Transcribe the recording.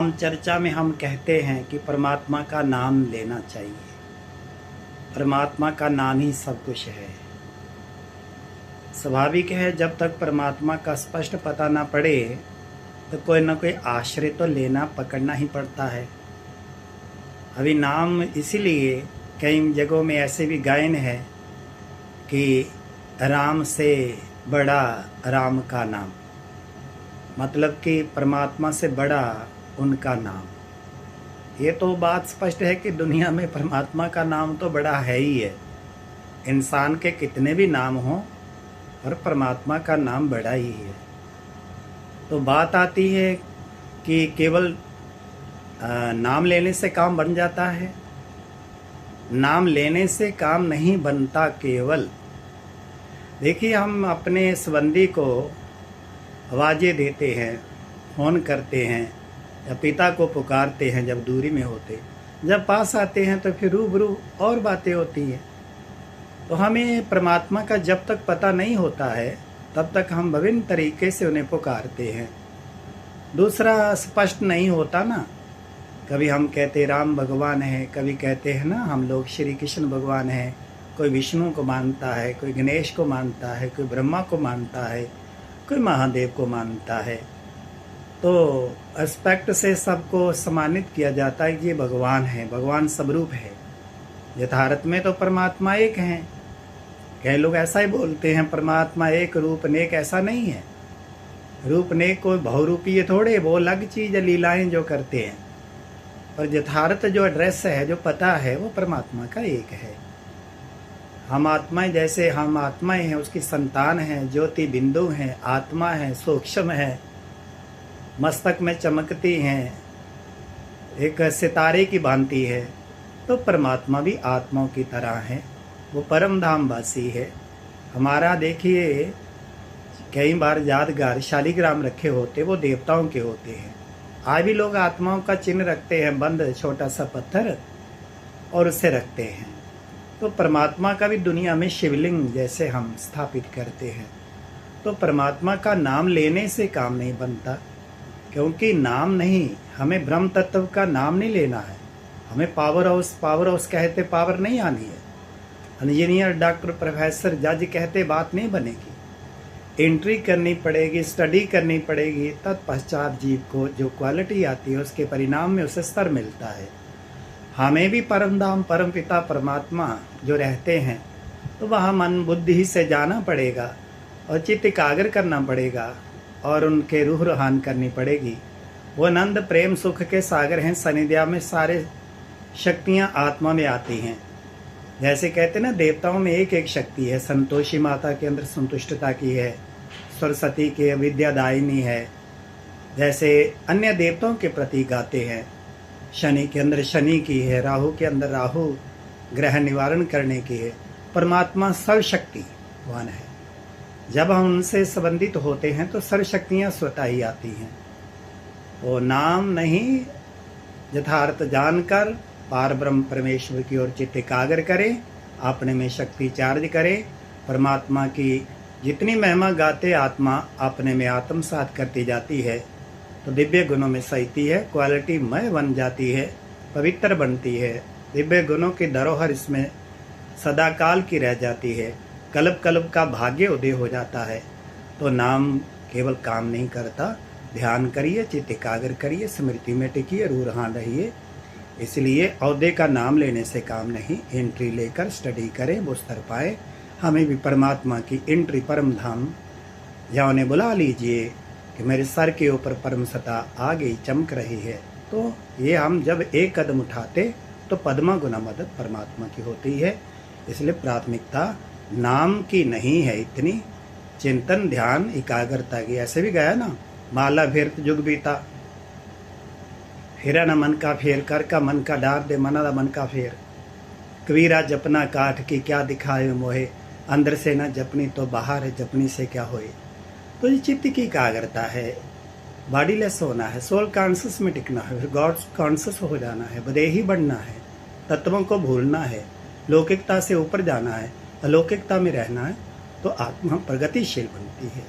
हम चर्चा में हम कहते हैं कि परमात्मा का नाम लेना चाहिए। परमात्मा का नाम ही सब कुछ है। स्वाभाविक है, जब तक परमात्मा का स्पष्ट पता ना पड़े तो कोई ना कोई आश्रय तो लेना पकड़ना ही पड़ता है। अभी नाम इसीलिए कई जगहों में ऐसे भी गायन है कि राम से बड़ा राम का नाम, मतलब कि परमात्मा से बड़ा उनका नाम। ये तो बात स्पष्ट है कि दुनिया में परमात्मा का नाम तो बड़ा है ही है। इंसान के कितने भी नाम हों पर परमात्मा का नाम बड़ा ही है। तो बात आती है कि केवल नाम लेने से काम बन जाता है। नाम लेने से काम नहीं बनता। केवल देखिए, हम अपने संबंधी को आवाज़ें देते हैं, फ़ोन करते हैं या पिता को पुकारते हैं जब दूरी में होते, जब पास आते हैं तो फिर रूबरू और बातें होती हैं। तो हमें परमात्मा का जब तक पता नहीं होता है तब तक हम विभिन्न तरीके से उन्हें पुकारते हैं। दूसरा स्पष्ट नहीं होता ना, कभी हम कहते राम भगवान है, कभी कहते हैं ना हम लोग श्री कृष्ण भगवान है। कोई विष्णु को मानता है, कोई गणेश को मानता है, कोई ब्रह्मा को मानता है, कोई महादेव को मानता है। तो एस्पेक्ट से सबको सम्मानित किया जाता है कि ये भगवान है, भगवान सबरूप है। यथार्थ में तो परमात्मा एक हैं। कई लोग ऐसा ही बोलते हैं परमात्मा एक, रूप नेक, ऐसा नहीं है। रूप नेक कोई बहुरूपी ये थोड़े, वो अलग चीज़ है, लीलाएं जो करते हैं। पर यथार्थ जो एड्रेस है, जो पता है, वो परमात्मा का एक है। हम आत्माएं, जैसे हम आत्माएं हैं, उसकी संतान हैं, ज्योति बिंदु हैं, आत्मा है, सूक्ष्म है, मस्तक में चमकती हैं, एक सितारे की भांति है। तो परमात्मा भी आत्माओं की तरह है, वो परम धाम वासी है। हमारा देखिए, कई बार यादगार शालिग्राम रखे होते, वो देवताओं के होते हैं। आज भी लोग आत्माओं का चिन्ह रखते हैं, बंद छोटा सा पत्थर, और उसे रखते हैं। तो परमात्मा का भी दुनिया में शिवलिंग जैसे हम स्थापित करते हैं। तो परमात्मा का नाम लेने से काम नहीं बनता, क्योंकि नाम नहीं, हमें ब्रह्म तत्व का नाम नहीं लेना है। हमें पावर हाउस कहते पावर नहीं आनी है। इंजीनियर, डॉक्टर, प्रोफेसर, जज कहते बात नहीं बनेगी। एंट्री करनी पड़ेगी, स्टडी करनी पड़ेगी, तत्पश्चात जीव को जो क्वालिटी आती है उसके परिणाम में उसे स्तर मिलता है। हमें भी परम धाम, परम पिता परमात्मा जो रहते हैं, तो वहाँ मन बुद्धि से जाना पड़ेगा और चित्त एकाग्र करना पड़ेगा और उनके रूह रूहान करनी पड़ेगी। वो आनंद प्रेम सुख के सागर हैं। सानिध्य में सारे शक्तियाँ आत्मा में आती हैं। जैसे कहते ना, देवताओं में एक एक शक्ति है। संतोषी माता के अंदर संतुष्टता की है, सरस्वती के विद्यादायिनी है। जैसे अन्य देवताओं के प्रतीक आते हैं, शनि के अंदर शनि की है, राहु के अंदर राहु ग्रह निवारण करने की है। परमात्मा सर्वशक्तिवान है। जब हम उनसे संबंधित होते हैं तो सर्वशक्तियाँ स्वतः ही आती हैं। वो नाम नहीं, यथार्थ जानकर पार ब्रह्म परमेश्वर की ओर चित्त एकाग्र करें, अपने में शक्ति चार्ज करें। परमात्मा की जितनी महिमा गाते आत्मा अपने में आत्मसात करती जाती है, तो दिव्य गुणों में सहती है, क्वालिटी मय बन जाती है, पवित्र बनती है। दिव्य गुणों की धरोहर इसमें सदाकाल की रह जाती है। कल्प कल्प का भाग्य उदय हो जाता है। तो नाम केवल काम नहीं करता। ध्यान करिए, चित्त एकाग्र करिए, स्मृति में टिकिए, रूह रूहान रहिए। इसलिए औहदे का नाम लेने से काम नहीं, एंट्री लेकर स्टडी करें, वो स्तर पाए। हमें भी परमात्मा की एंट्री परम धाम, या उन्हें बुला लीजिए कि मेरे सर के ऊपर परम सत्ता आ गई, चमक रही है। तो ये हम जब एक कदम उठाते तो पद्मा गुना मदद परमात्मा की होती है। इसलिए प्राथमिकता नाम की नहीं है, इतनी चिंतन ध्यान एकाग्रता की। ऐसे भी गया ना, माला फेरत जुग बीता, फेरा न मन का फेर, कर का मन का डार दे, मना दा मन का फेर। कबीरा जपना काठ की क्या दिखाए मोहे, अंदर से न जपनी तो बाहर है, जपनी से क्या होए। तो ये चित्त की एकाग्रता है। बॉडी लेस होना है, सोल कॉन्शियस में टिकना है, फिर गॉड कॉन्शियस हो जाना है, बदेही बढ़ना है, तत्वों को भूलना है, लौकिकता से ऊपर जाना है, अलौकिकता में रहना है। तो आत्मा प्रगतिशील बनती है।